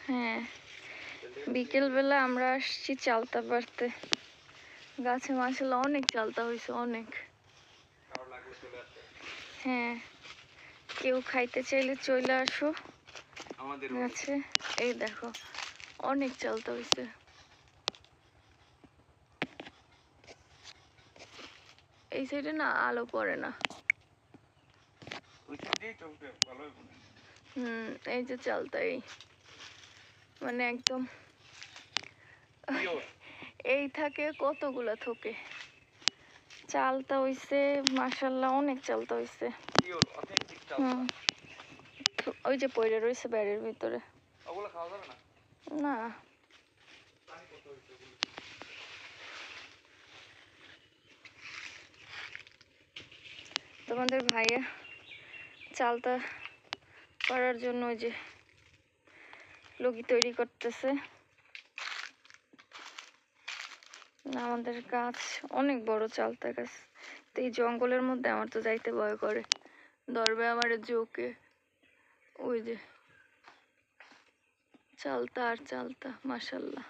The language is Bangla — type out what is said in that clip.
হ্যাঁ, বিকেলবেলা আমরা আসছি চালতা পাড়তে। গাছে মাশাআল্লাহ অনেক চালতা হয়েছে, অনেক। হ্যাঁ, কেউ খাইতে চাইলে চলে আসো আমাদের গাছে। এই দেখো অনেক চালতা হয়েছে। এই সাইডে না আলো পড়ে না। এই যে চালতা, এই মানে একদম এই থাকে কতগুলা থোকে চালতা হইছে মাশাআল্লাহ, অনেক চালতা হইছে। ওই যে পড়ে রয়েছে ব্যারের ভিতরে, ওগুলো খাওয়া যাবে না। না, তোমাদের ভাইয়া চালতা পাড়ার জন্য ওই যে লগি তৈরি করতেছে। আমাদের গাছ অনেক বড় চালতা গাছ, তো এই জঙ্গলের মধ্যে আমার তো যাইতে ভয় করে, ধরবে আমার জোকে। ওই যে চালতা আর চালতা মাশাআল্লাহ।